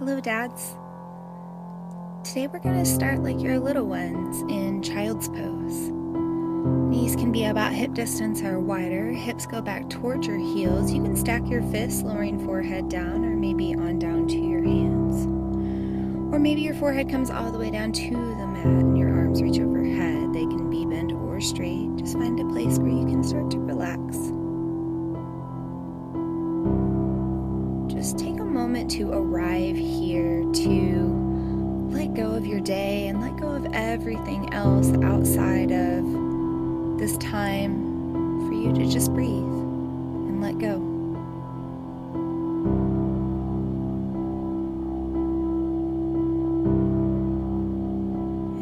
Hello, dads. Today we're going to start like your little ones in child's pose. Knees can be about hip distance or wider. Hips go back towards your heels. You can stack your fists, lowering forehead down or maybe on down to your hands. Or maybe your forehead comes all the way down to the mat and your arms reach overhead. They can be bent or straight. Just find a place where you can start to relax. Just take a moment to arrive here, to let go of your day and let go of everything else outside of this time for you to just breathe and let go.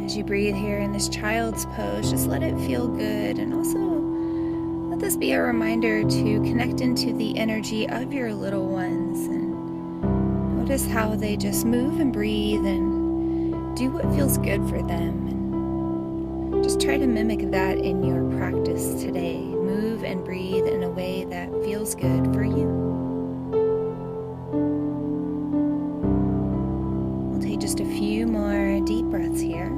As you breathe here in this child's pose, just let it feel good, and also let this be a reminder to connect into the energy of your little ones and notice how they just move and breathe and do what feels good for them. And just try to mimic that in your practice today. Move and breathe in a way that feels good for you. We'll take just a few more deep breaths here.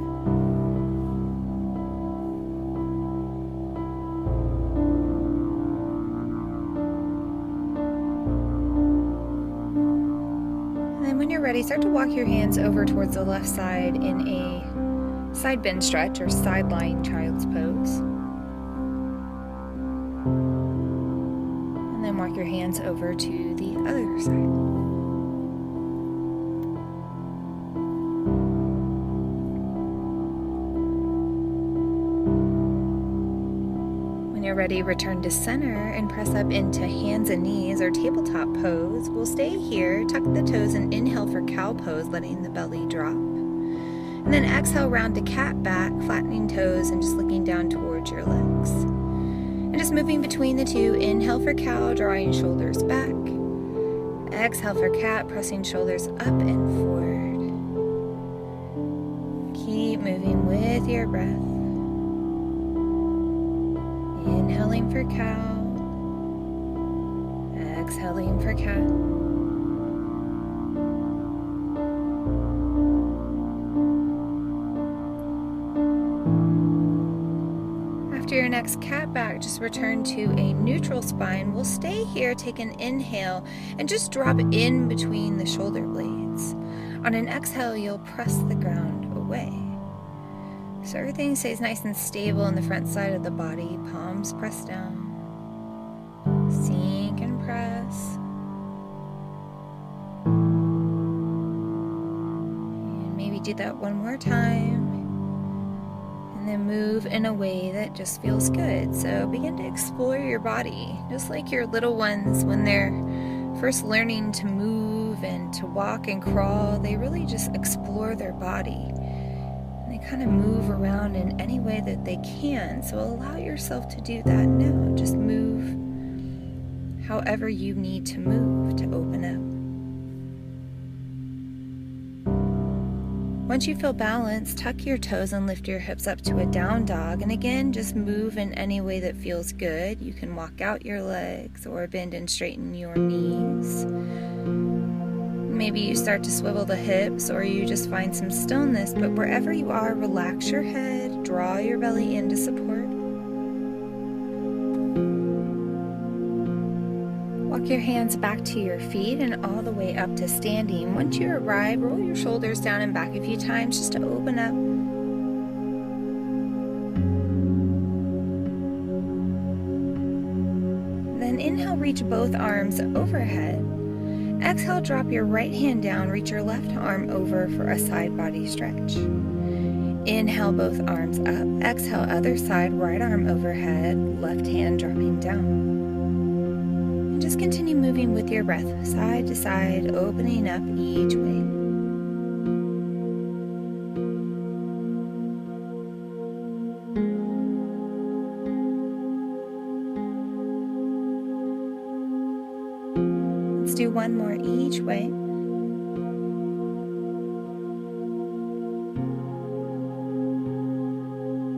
When you're ready, start to walk your hands over towards the left side in a side bend stretch or side lying child's pose. And then walk your hands over to the other side. When you're ready, return to center and press up into hands and knees or tabletop pose. We'll stay here, tuck the toes, and inhale for cow pose, letting the belly drop. And then exhale, round to cat back, flattening toes and just looking down towards your legs. And just moving between the two, inhale for cow, drawing shoulders back. Exhale for cat, pressing shoulders up and forward. Keep moving with your breath. Inhaling for cow, exhaling for cat. After your next cat back, just return to a neutral spine. We'll stay here, take an inhale, and just drop in between the shoulder blades. On an exhale, you'll press the ground away. So everything stays nice and stable in the front side of the body. Palms press down. Sink and press. And maybe do that one more time. And then move in a way that just feels good. So begin to explore your body. Just like your little ones when they're first learning to move and to walk and crawl, they really just explore their body. Kind of move around in any way that they can. So allow yourself to do that now. Just move however you need to move to open up. Once you feel balanced, tuck your toes and lift your hips up to a down dog. And again, just move in any way that feels good. You can walk out your legs or bend and straighten your knees. Maybe you start to swivel the hips, or you just find some stillness, but wherever you are, relax your head, draw your belly into support. Walk your hands back to your feet and all the way up to standing. Once you arrive, roll your shoulders down and back a few times just to open up. Then inhale, reach both arms overhead. Exhale, drop your right hand down, reach your left arm over for a side body stretch. Inhale, both arms up. Exhale, other side, right arm overhead, left hand dropping down. And just continue moving with your breath, side to side, opening up each way. Let's do one more each way.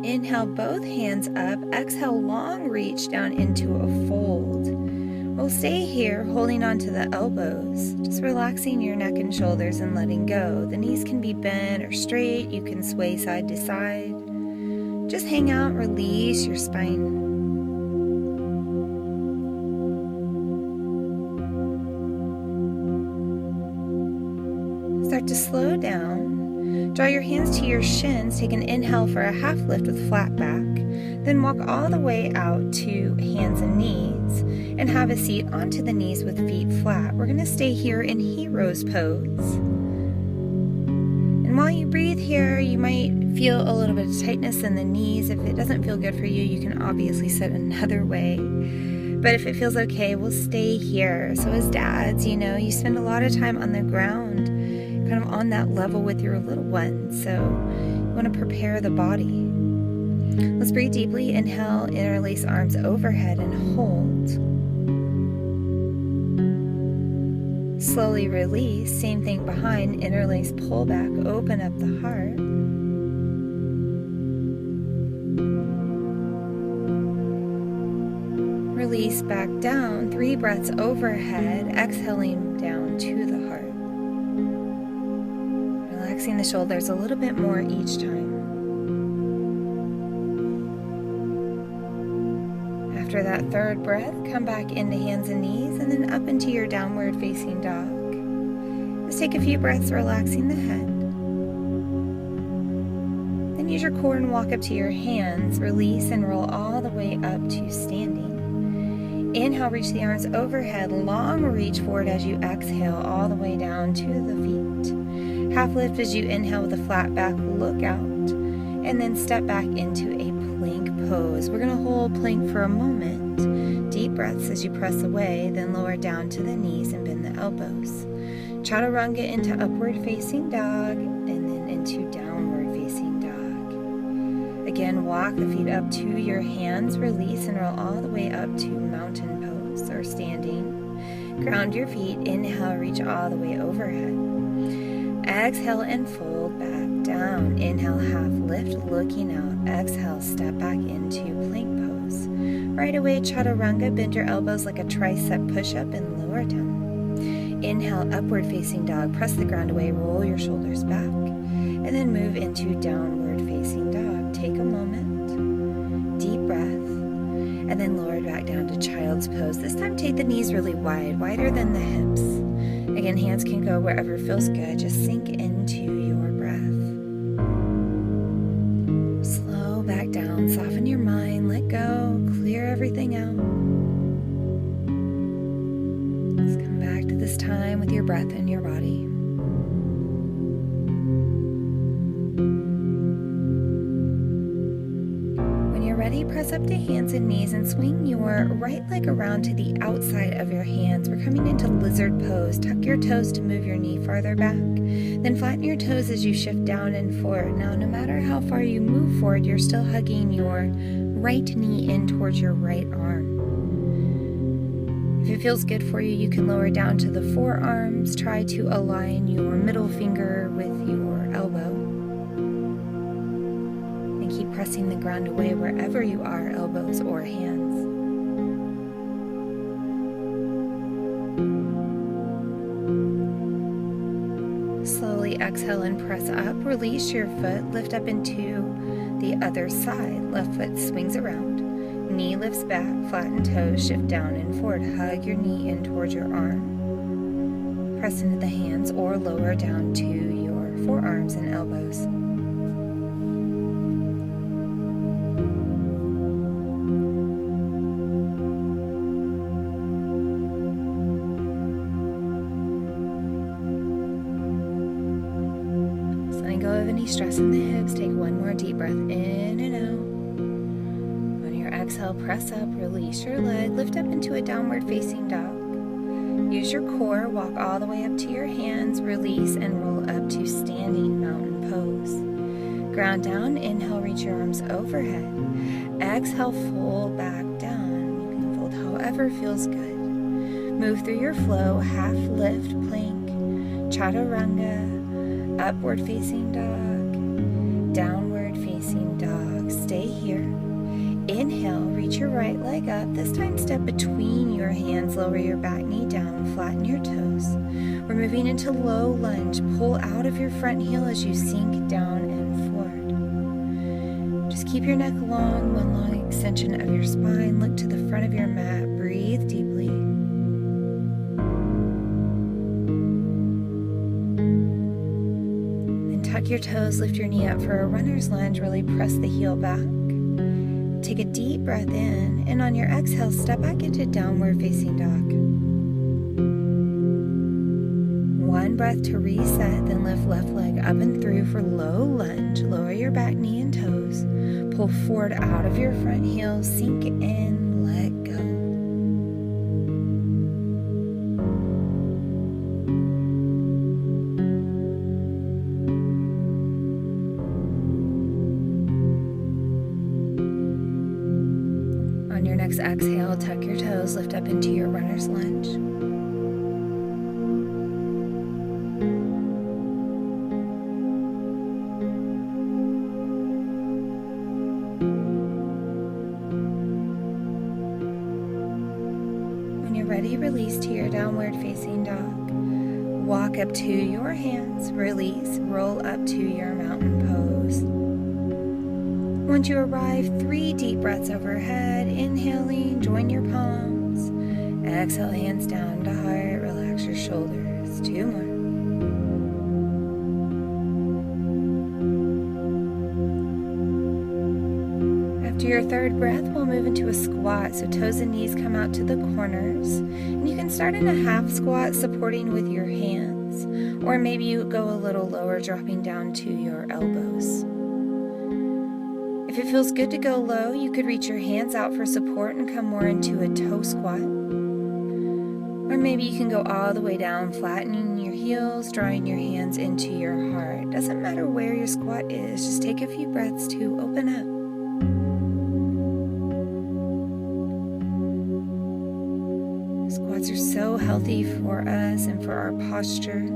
Inhale, both hands up. Exhale, long reach down into a fold. We'll stay here holding on to the elbows, just relaxing your neck and shoulders and letting go. The knees can be bent or straight. You can sway side to side. Just hang out, release your spine. Start to slow down. Draw your hands to your shins. Take an inhale for a half lift with flat back. Then walk all the way out to hands and knees and have a seat onto the knees with feet flat. We're going to stay here in hero's pose. And while you breathe here, you might feel a little bit of tightness in the knees. If it doesn't feel good for you, you can obviously sit another way. But if it feels okay, we'll stay here. So as dads, you spend a lot of time on the ground, kind of on that level with your little ones. So you want to prepare the body. Let's breathe deeply. Inhale, interlace arms overhead and hold. Slowly release. Same thing behind. Interlace, pull back, open up the heart. Release back down. 3 breaths overhead, exhaling down to the heart. Relaxing the shoulders a little bit more each time. After that 3rd breath, come back into hands and knees and then up into your downward facing dog. Just take a few breaths, relaxing the head. Then use your core and walk up to your hands. Release and roll all the way up to standing. Inhale, reach the arms overhead. Long reach forward as you exhale all the way down to the feet. Half lift as you inhale with a flat back, look out. And then step back into a plank pose. We're going to hold plank for a moment. Deep breaths as you press away, then lower down to the knees and bend the elbows. Chaturanga into upward facing dog, and then into downward facing dog. Again, walk the feet up to your hands, release and roll all the way up to mountain pose or standing. Ground your feet, inhale, reach all the way overhead. Exhale and fold back down. Inhale, half lift, looking out. Exhale, step back into plank pose. Right away, chaturanga, bend your elbows like a tricep push-up and lower down. Inhale, upward facing dog, press the ground away, roll your shoulders back, and then move into downward facing dog. Take a moment, deep breath, and then lower back down to child's pose. This time, take the knees really wide, wider than the hips. Again, hands can go wherever feels good. Just sink into your breath. Slow back down. Soften your mind. Let go. Clear everything out. Let's come back to this time with your breath in your body. Ready, press up to hands and knees and swing your right leg around to the outside of your hands. We're coming into lizard pose. Tuck your toes to move your knee farther back. Then flatten your toes as you shift down and forward. Now, no matter how far you move forward, you're still hugging your right knee in towards your right arm. If it feels good for you, you can lower down to the forearms. Try to align your middle finger with your elbow. Keep pressing the ground away wherever you are, elbows or hands. Slowly exhale and press up. Release your foot. Lift up into the other side. Left foot swings around. Knee lifts back. Flatten toes. Shift down and forward. Hug your knee in towards your arm. Press into the hands or lower down to your forearms and elbows. Go of any stress in the hips. Take one more deep breath in and out. On your exhale, press up, release your leg, lift up into a downward facing dog. Use your core, walk all the way up to your hands, release and roll up to standing mountain pose. Ground down, inhale, reach your arms overhead. Exhale, fold back down. You can fold however feels good. Move through your flow, half lift, plank, chaturanga, upward facing dog, downward facing dog. Stay here. Inhale, reach your right leg up. This time step between your hands, lower your back knee down, flatten your toes. We're moving into low lunge. Pull out of your front heel as you sink down and forward. Just keep your neck long, one long extension of your spine. Look to the front of your mat. Breathe deeply. Then tuck your toes, lift your knee up for a runner's lunge. Really press the heel back. Take a deep breath in, and on your exhale, step back into downward facing dog. One breath to reset, then lift left leg up and through for low lunge. Lower your back knee and toes. Pull forward out of your front heel, sink in, let go. On your next exhale, tuck your toes, lift up into your runner's lunge. When you're ready, release to your downward facing dog. Walk up to your hands, release, roll up to your mountain pose. Once you arrive, 3 deep breaths overhead. Inhaling, join your palms. Exhale, hands down to heart. Relax your shoulders. 2 more. After your 3rd breath, we'll move into a squat. So toes and knees come out to the corners. And you can start in a half squat, supporting with your hands. Or maybe you go a little lower, dropping down to your elbows. If it feels good to go low, you could reach your hands out for support and come more into a toe squat. Or maybe you can go all the way down, flattening your heels, drawing your hands into your heart. Doesn't matter where your squat is, just take a few breaths to open up. Squats are so healthy for us and for our posture.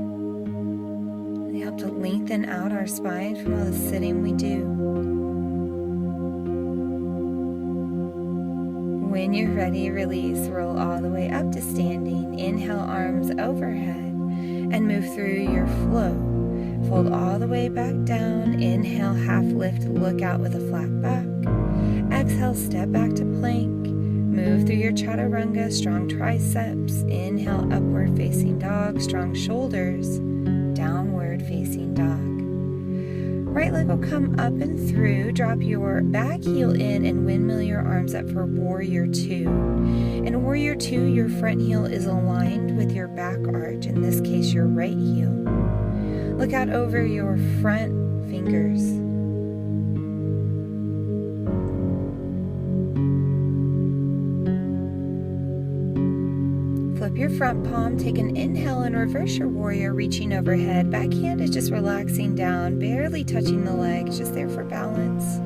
They help to lengthen out our spine from all the sitting we do. When you're ready, release, roll all the way up to standing. Inhale, arms overhead, and move through your flow. Fold all the way back down. Inhale, half lift, look out with a flat back. Exhale, step back to plank. Move through your chaturanga, strong triceps. Inhale, upward facing dog, strong shoulders. Downward facing dog. Right leg will come up and through. Drop your back heel in and windmill your arms up for Warrior 2. In Warrior 2, your front heel is aligned with your back arch, in this case your right heel. Look out over your front fingers. Flip your front palm, take an inhale and reverse your warrior, reaching overhead. Back hand is just relaxing down, barely touching the legs, just there for balance.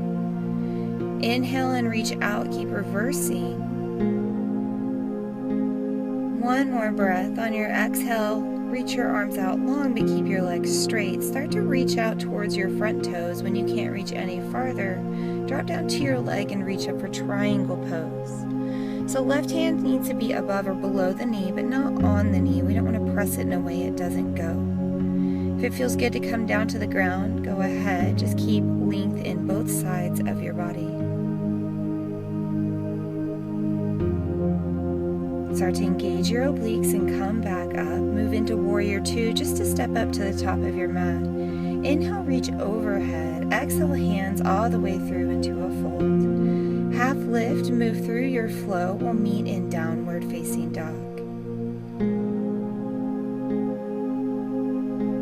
Inhale and reach out, keep reversing. One more breath. On your exhale, reach your arms out long, but keep your legs straight. Start to reach out towards your front toes. When you can't reach any farther, drop down to your leg and reach up for triangle pose. So left hand needs to be above or below the knee, but not on the knee. We don't want to press it in a way it doesn't go. If it feels good to come down to the ground, go ahead. Just keep length in both sides of your body. Start to engage your obliques and come back up. Move into Warrior 2 just to step up to the top of your mat. Inhale, reach overhead. Exhale, hands all the way through into a fold. Half lift, move through your flow. We'll meet in downward facing dog.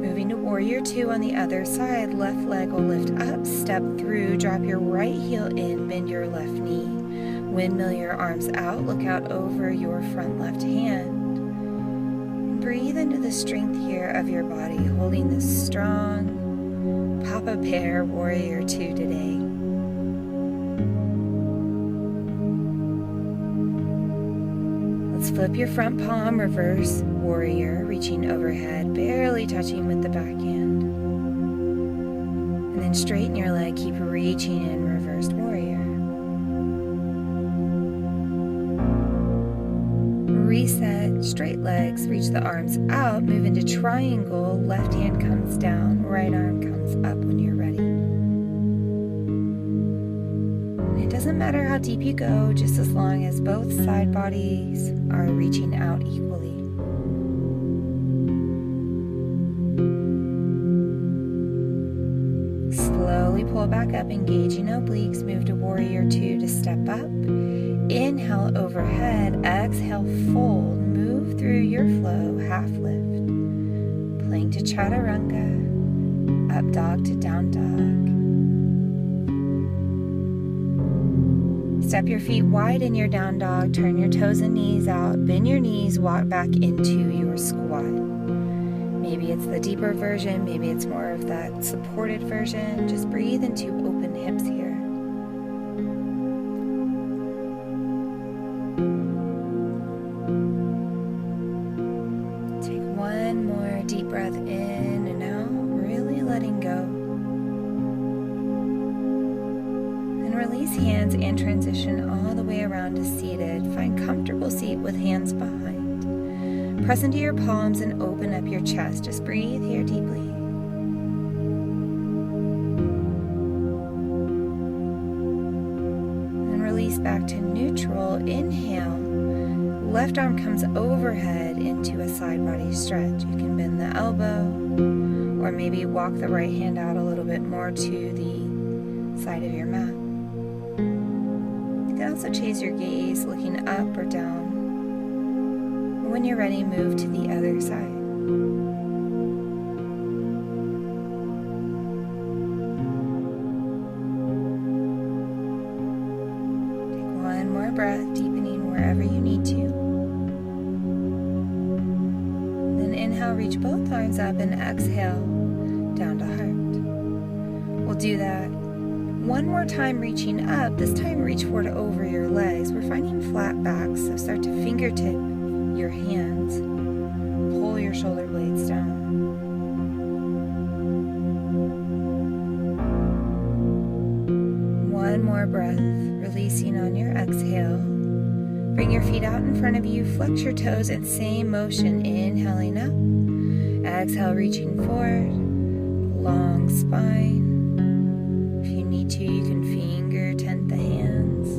Moving to Warrior 2 on the other side. Left leg will lift up, step through, drop your right heel in, bend your left knee. Windmill your arms out, look out over your front left hand. Breathe into the strength here of your body, holding this strong Papa Bear Warrior 2 today. Let's flip your front palm, reverse warrior, reaching overhead, barely touching with the back hand. And then straighten your leg, keep reaching in reversed warrior. Reset, straight legs, reach the arms out, move into triangle, left hand comes down, right arm comes up when you're ready. And it doesn't matter how deep you go, just as long as both side bodies are reaching out equally. Slowly pull back up, engaging obliques, move to warrior two to step up. Inhale overhead, exhale fold, move through your flow, half lift. Plank to chaturanga, up dog to down dog. Step your feet wide in your down dog, turn your toes and knees out, bend your knees, walk back into your squat. Maybe it's the deeper version, maybe it's more of that supported version. Just breathe into open hips here. One more deep breath in and out, really letting go. And release hands and transition all the way around to seated. Find comfortable seat with hands behind. Press into your palms and open up your chest. Just breathe here deeply. And release back to neutral. Inhale. Left arm comes overhead into a side body stretch. You can bend the elbow or maybe walk the right hand out a little bit more to the side of your mat. You can also chase your gaze looking up or down. When you're ready, move to the other side. Take one more breath, deepening wherever you need to. Inhale, reach both arms up, and exhale, down to heart. We'll do that one more time, reaching up. This time reach forward over your legs. We're finding flat backs, so start to fingertip your hands. Pull your shoulder blades down. One more breath, releasing on your exhale. Bring your feet out in front of you, flex your toes, and same motion, inhaling up. Exhale, reaching forward, long spine. If you need to, you can finger tent the hands.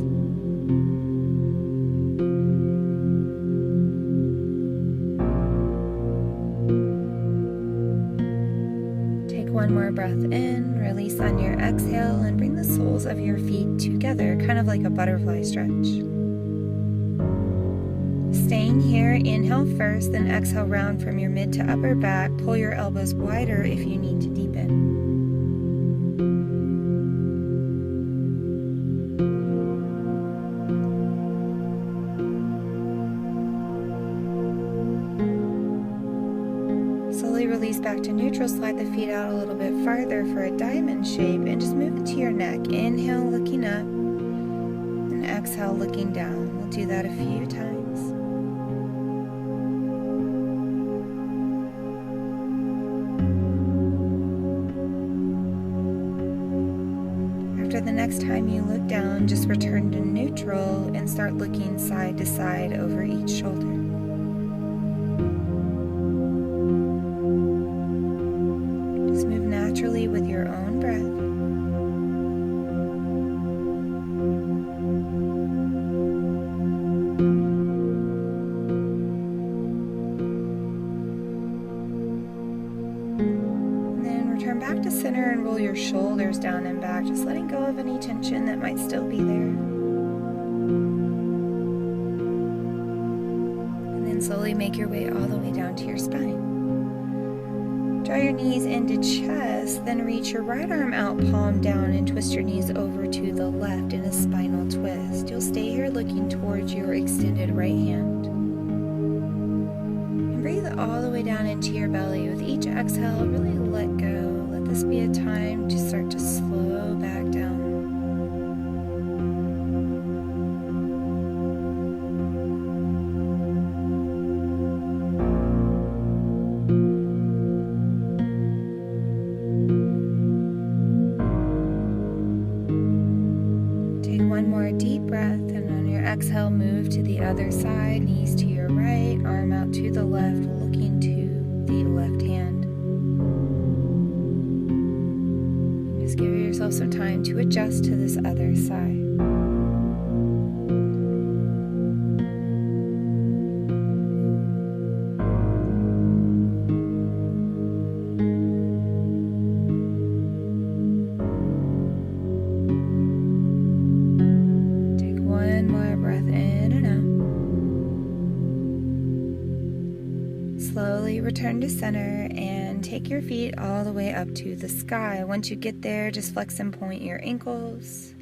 Take one more breath in, release on your exhale, and bring the soles of your feet together, kind of like a butterfly stretch. Staying here, inhale first, then exhale round from your mid to upper back. Pull your elbows wider if you need to deepen. Slowly release back to neutral, slide the feet out a little bit farther for a diamond shape, and just move into your neck. Inhale, looking up, and exhale, looking down. We'll do that a few times. After the next time you look down, just return to neutral and start looking side to side over each shoulder. Just move naturally with your own breath. Turn back to center and roll your shoulders down and back, just letting go of any tension that might still be there. And then slowly make your way all the way down to your spine. Draw your knees into chest, then reach your right arm out, palm down, and twist your knees over to the left in a spinal twist. You'll stay here looking towards your extended right hand. And breathe all the way down into your belly. With each exhale, really let go. Let this be a time to start to slow back down. Take one more deep breath, and on your exhale, move to the other side. Knees knees to your right, arm out to the left, looking to the left hand. Just give yourself some time to adjust to this other side. Slowly return to center and take your feet all the way up to the sky. Once you get there, just flex and point your ankles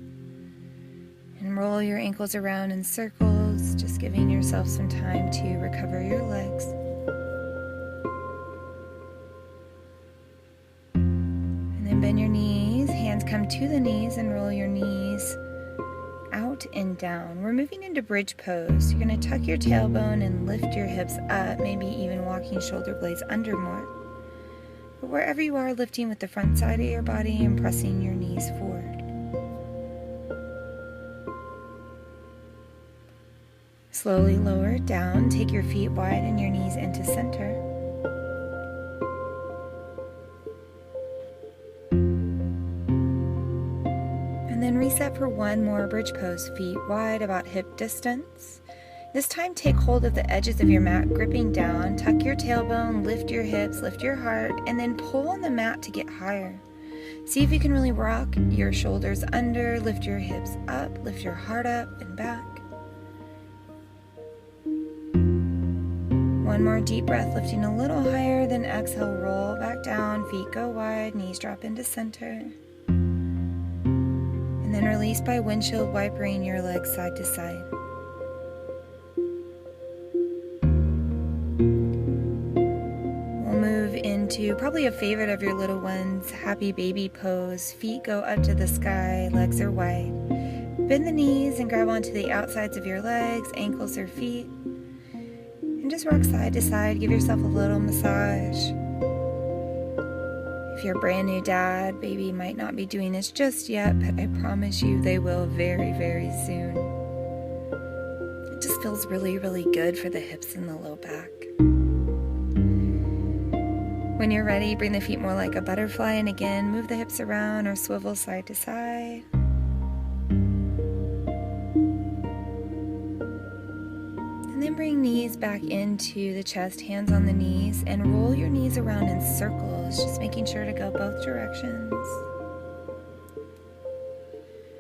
and roll your ankles around in circles, just giving yourself some time to recover your legs. And then bend your knees, hands come to the knees and roll your knees out and down. We're moving into bridge pose. You're going to tuck your tailbone and lift your hips up, maybe even walking shoulder blades under more. But wherever you are, lifting with the front side of your body and pressing your knees forward. Slowly lower it down. Take your feet wide and your knees into center. And then reset for one more bridge pose, feet wide, about hip distance. This time take hold of the edges of your mat, gripping down. Tuck your tailbone, lift your hips, lift your heart, and then pull on the mat to get higher. See if you can really rock your shoulders under, lift your hips up, lift your heart up and back. One more deep breath, lifting a little higher, then exhale, roll back down, feet go wide, knees drop into center. And then release by windshield wipering your legs side to side. We'll move into probably a favorite of your little ones, happy baby pose. Feet go up to the sky, legs are wide. Bend the knees and grab onto the outsides of your legs, ankles or feet. And just rock side to side, give yourself a little massage. If you're a brand new dad, baby might not be doing this just yet, but I promise you they will very, very soon. It just feels really, really good for the hips and the low back. When you're ready, bring the feet more like a butterfly, and again, move the hips around or swivel side to side. And then bring knees back into the chest, hands on the knees, and roll your knees around in circles, just making sure to go both directions.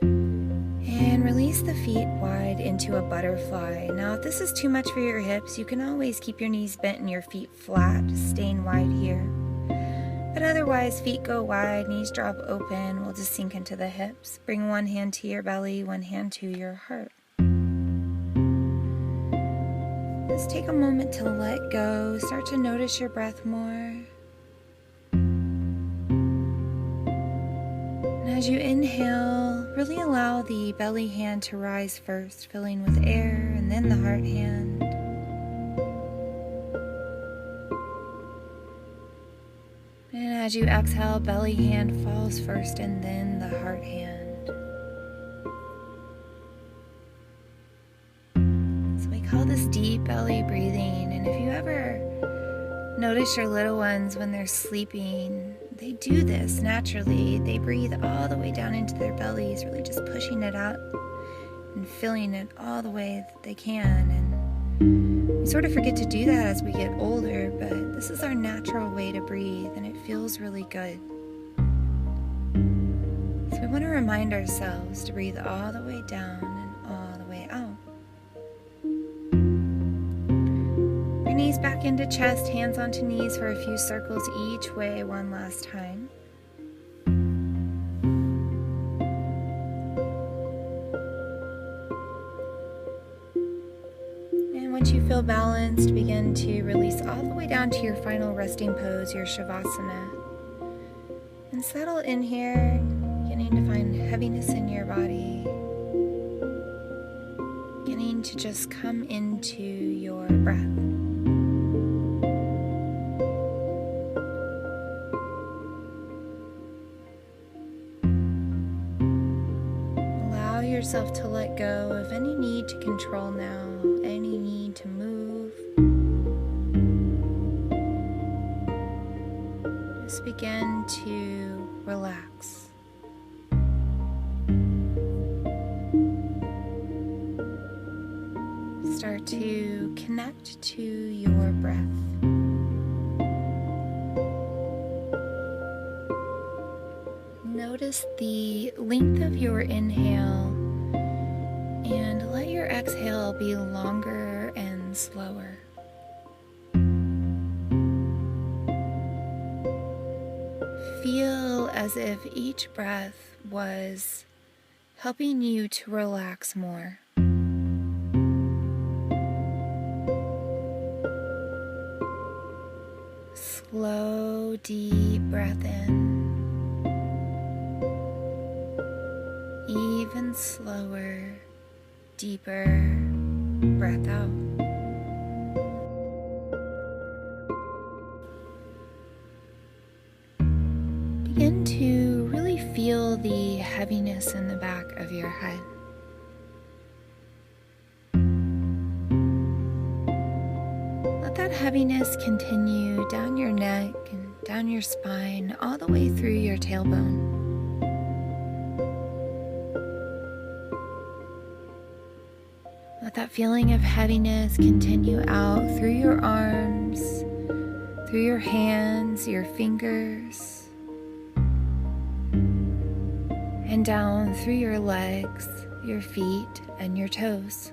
And release the feet wide into a butterfly. Now, if this is too much for your hips, you can always keep your knees bent and your feet flat, just staying wide here. But otherwise, feet go wide, knees drop open. We'll just sink into the hips. Bring one hand to your belly, one hand to your heart. Just take a moment to let go. Start to notice your breath more. And as you inhale, really allow the belly hand to rise first, filling with air, and then the heart hand. And as you exhale, belly hand falls first, and then the heart hand. Call this deep belly breathing. And if you ever notice your little ones when they're sleeping, they do this naturally. They breathe all the way down into their bellies, really just pushing it out and filling it all the way that they can. And we sort of forget to do that as we get older, but this is our natural way to breathe, and it feels really good. So we want to remind ourselves to breathe all the way down and all the way out. Knees back into chest, hands onto knees for a few circles each way one last time. And once you feel balanced, begin to release all the way down to your final resting pose, your Shavasana. And settle in here, beginning to find heaviness in your body. Beginning to just come into your breath. Yourself to let go of any need to control now, any need to move Just begin to relax. Start to connect to your breath. Notice the length of your inhale and let your exhale be longer and slower. Feel as if each breath was helping you to relax more. Slow, deep breath in. Even slower, deeper breath out. Begin to really feel the heaviness in the back of your head. Let that heaviness continue down your neck and down your spine, all the way through your tailbone. Let that feeling of heaviness continue out through your arms, through your hands, your fingers, and down through your legs, your feet, and your toes.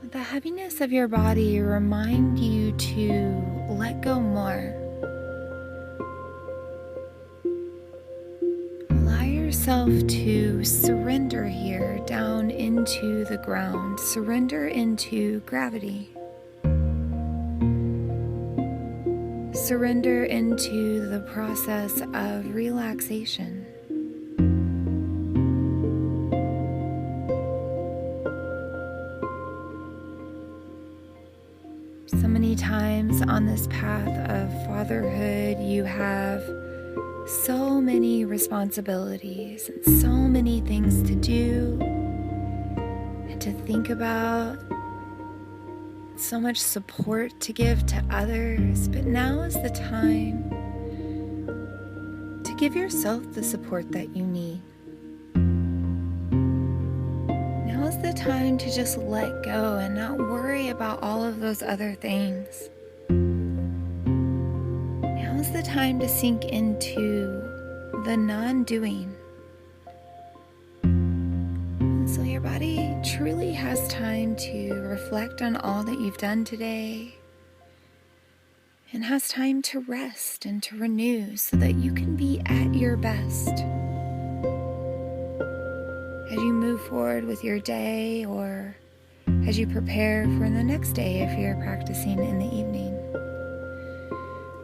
Let the heaviness of your body remind you to let go more. Yourself to surrender here down into the ground, surrender into gravity, surrender into the process of relaxation. So many times on this path of fatherhood, you have so many responsibilities and so many things to do and to think about, so much support to give to others, but now is the time to give yourself the support that you need. Now is the time to just let go and not worry about all of those other things. Now's the time to sink into the non-doing. And so your body truly has time to reflect on all that you've done today and has time to rest and to renew so that you can be at your best as you move forward with your day or as you prepare for the next day if you're practicing in the evening.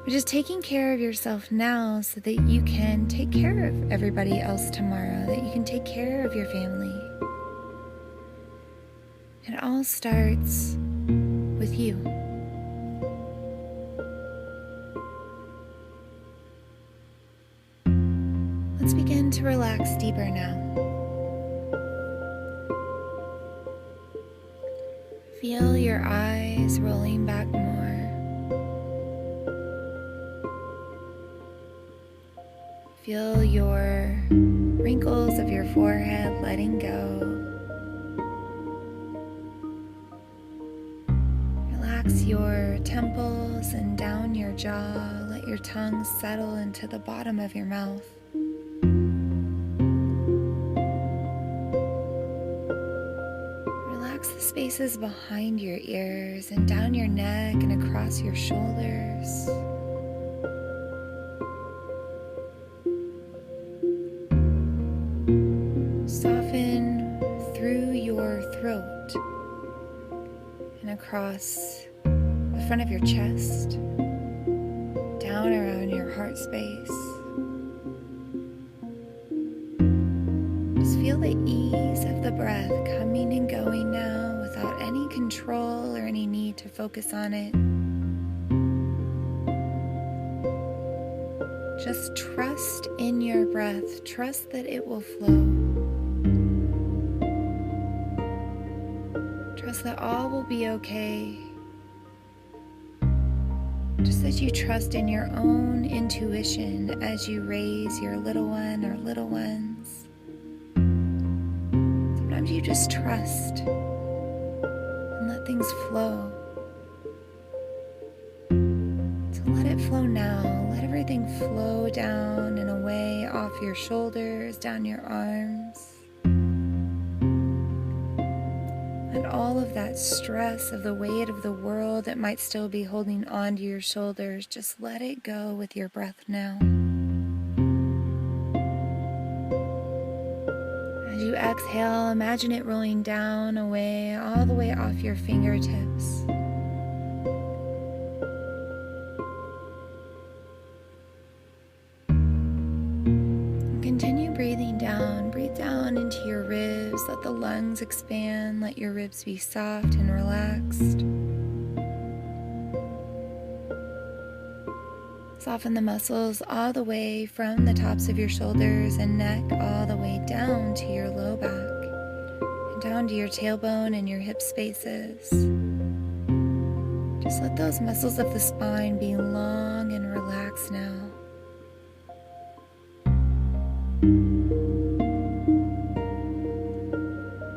But just taking care of yourself now so that you can take care of everybody else tomorrow, that you can take care of your family. It all starts with you. Let's begin to relax deeper now. Feel your eyes rolling back more. Feel your wrinkles of your forehead letting go. Relax your temples and down your jaw. Let your tongue settle into the bottom of your mouth. Relax the spaces behind your ears and down your neck and across your shoulders. Soften through your throat and across the front of your chest, down around your heart space. Just feel the ease of the breath coming and going now without any control or any need to focus on it. Just trust in your breath. Trust that it will flow. Trust that all will be okay. Just as you trust in your own intuition as you raise your little one or little ones. Sometimes you just trust and let things flow. So let it flow now. Let everything flow down and away off your shoulders, down your arms. Let all of that stress of the weight of the world that might still be holding onto your shoulders, just let it go with your breath now. As you exhale, imagine it rolling down, away, all the way off your fingertips. Continue breathing down. Breathe down into your ribs. Let the lungs expand. Let your ribs be soft and relaxed. Soften the muscles all the way from the tops of your shoulders and neck all the way down to your low back and down to your tailbone and your hip spaces. Just let those muscles of the spine be long and relaxed now.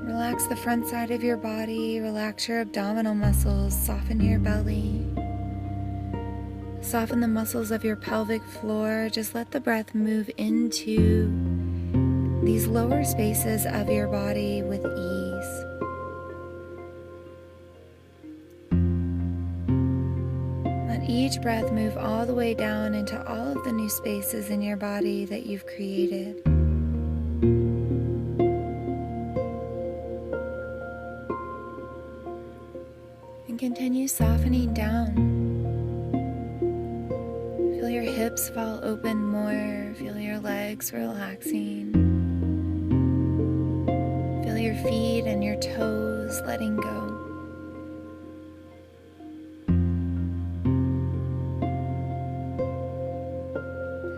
Relax the front side of your body, relax your abdominal muscles, soften your belly. Soften the muscles of your pelvic floor. Just let the breath move into these lower spaces of your body with ease. Let each breath move all the way down into all of the new spaces in your body that you've created. And continue softening down. Feel your hips fall open more. Feel your legs relaxing. Feel your feet and your toes letting go.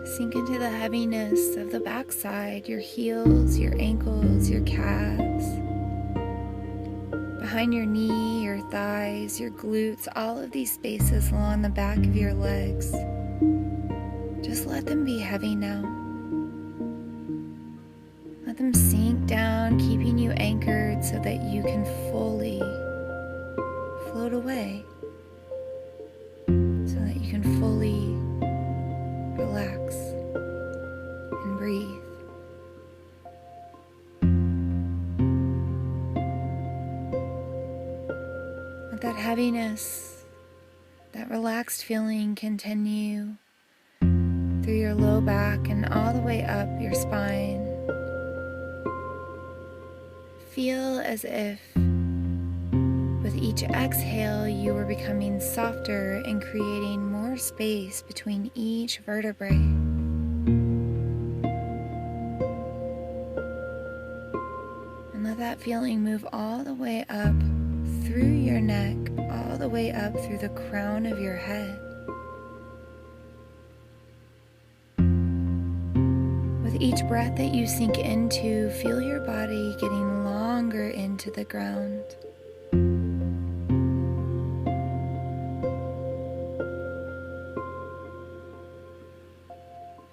Sink into the heaviness of the backside, your heels, your ankles, your calves. Behind your knee, your thighs, your glutes, all of these spaces along the back of your legs. Just let them be heavy now. Let them sink down, keeping you anchored so that you can fully float away. So that you can fully relax and breathe. Let that heaviness, that relaxed feeling continue through your low back and all the way up your spine. Feel as if with each exhale you were becoming softer and creating more space between each vertebrae. And let that feeling move all the way up through your neck, all the way up through the crown of your head. With each breath that you sink into, feel your body getting longer into the ground.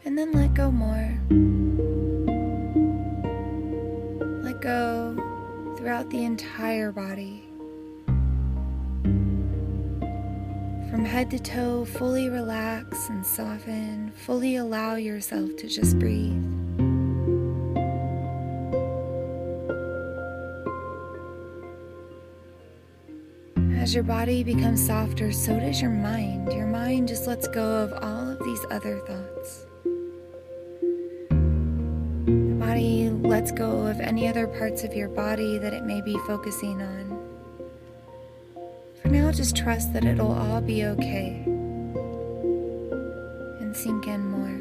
And then let go more. Let go throughout the entire body. From head to toe, fully relax and soften. Fully allow yourself to just breathe. As your body becomes softer, so does your mind. Your mind just lets go of all of these other thoughts. The body lets go of any other parts of your body that it may be focusing on. For now, just trust that it'll all be okay. And sink in more.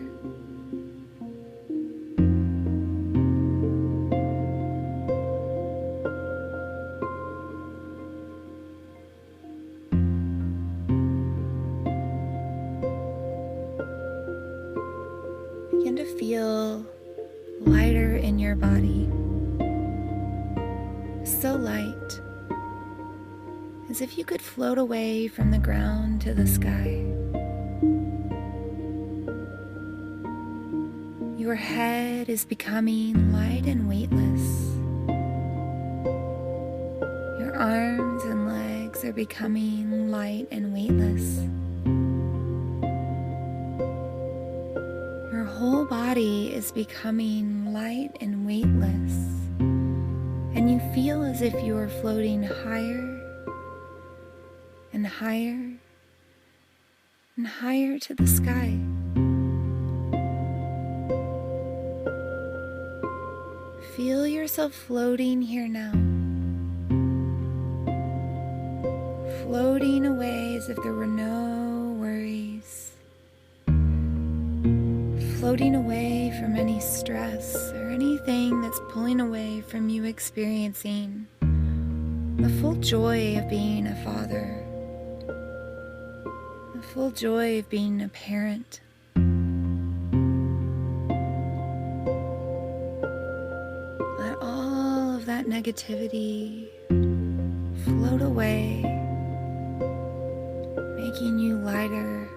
Begin to feel lighter in your body. So light as if you could float away from the ground to the sky. Your head is becoming light and weightless. Your arms and legs are becoming light and weightless. Your whole body is becoming light and weightless, and you feel as if you are floating higher and higher and higher to the sky. Feel yourself floating here now, floating away as if there were no worries, floating away from any stress or anything that's pulling away from you experiencing the full joy of being a father, the full joy of being a parent. Let all of that negativity float away, making you lighter,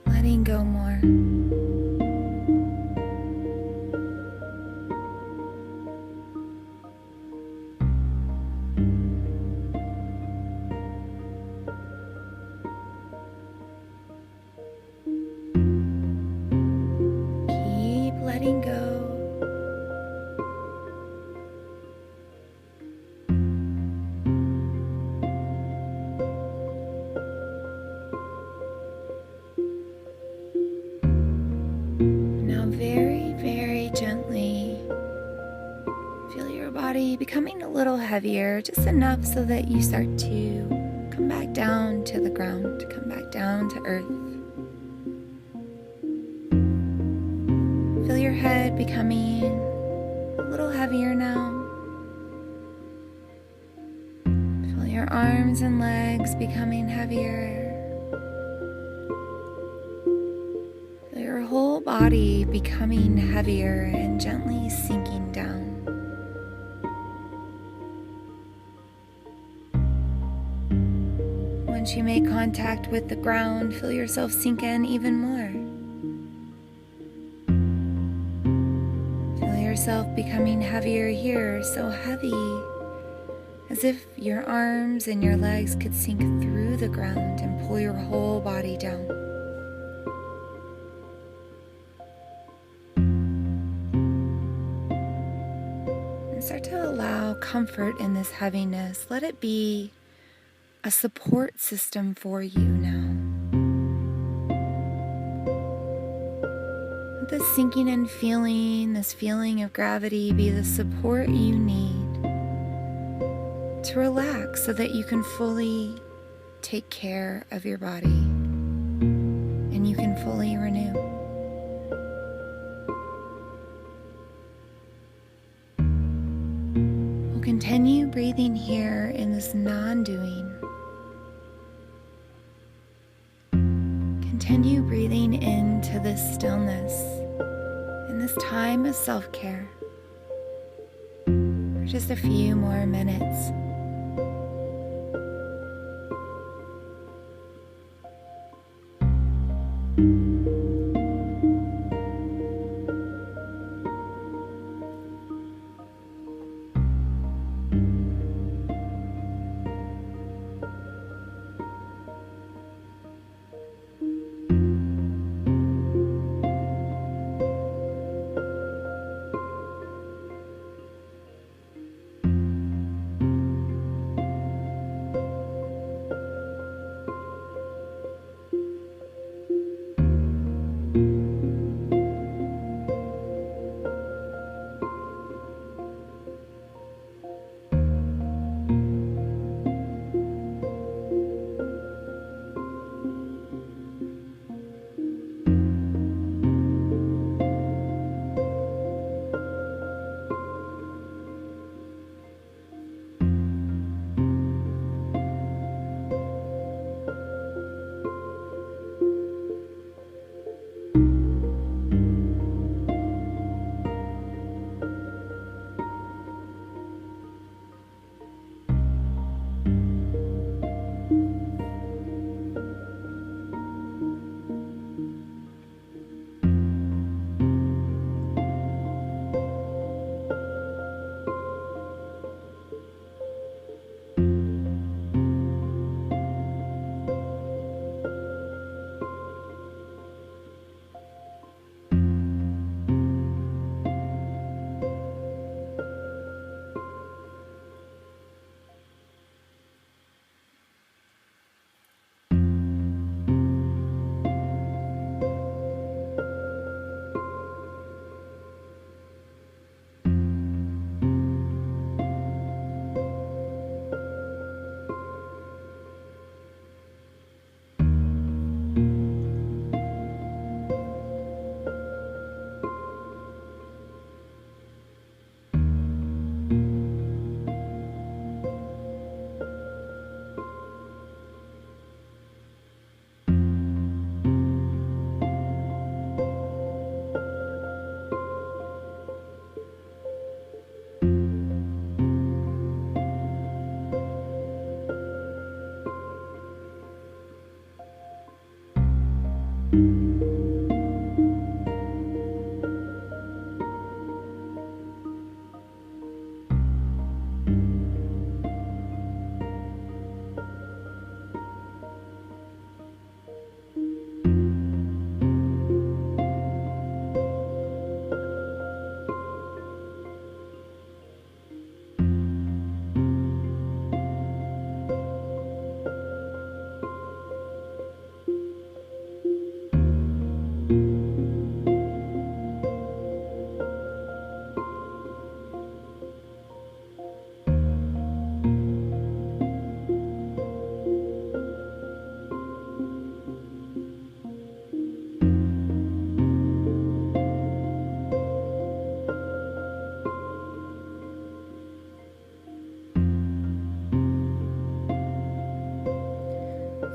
letting go more. Keep letting go. Very, very gently feel your body becoming a little heavier, just enough so that you start to come back down to the ground, come back down to earth. Feel your head becoming a little heavier now. Feel your arms and legs becoming heavier. Your whole body becoming heavier and gently sinking down. Once you make contact with the ground, feel yourself sink in even more. Feel yourself becoming heavier here, so heavy, as if your arms and your legs could sink through the ground and pull your whole body down. Start to allow comfort in this heaviness. Let it be a support system for you now. Let this sinking in feeling, this feeling of gravity, be the support you need to relax so that you can fully take care of your body and you can fully renew. Continue breathing here in this non-doing. Continue breathing into this stillness, in this time of self-care, for just a few more minutes.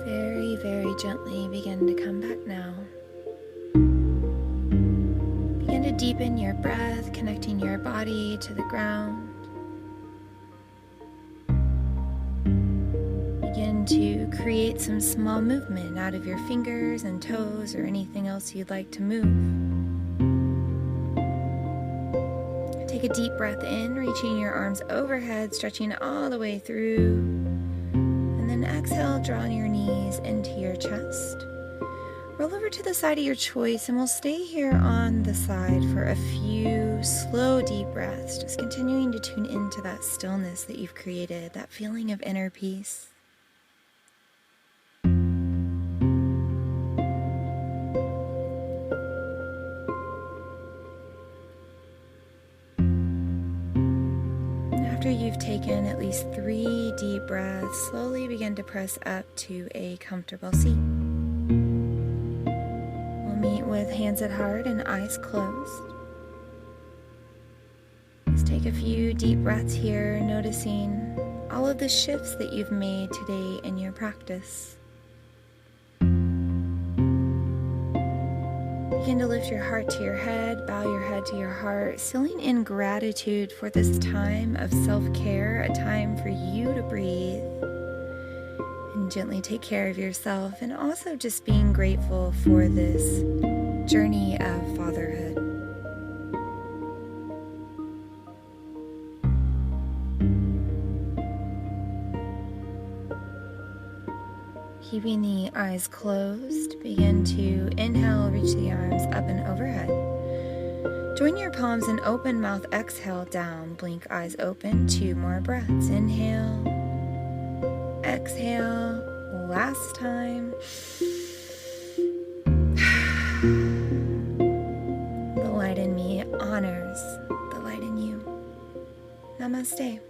Very, very gently begin to come back now. Begin to deepen your breath, connecting your body to the ground. Begin to create some small movement out of your fingers and toes or anything else you'd like to move. Take a deep breath in, reaching your arms overhead, stretching all the way through. And then exhale, drawing your knees into your chest. Roll over to the side of your choice, and we'll stay here on the side for a few slow, deep breaths, just continuing to tune into that stillness that you've created, that feeling of inner peace. After you've taken at least 3 deep breaths, slowly begin to press up to a comfortable seat. We'll meet with hands at heart and eyes closed. Just take a few deep breaths here, noticing all of the shifts that you've made today in your practice. Begin to lift your heart to your head, bow your head to your heart, sealing in gratitude for this time of self-care, a time for you to breathe and gently take care of yourself, and also just being grateful for this journey of fatherhood. Keeping the eyes closed, begin to inhale, reach the arms up and overhead. Join your palms and open mouth, exhale down, blink eyes open, 2 more breaths. Inhale, exhale, last time. The light in me honors the light in you. Namaste.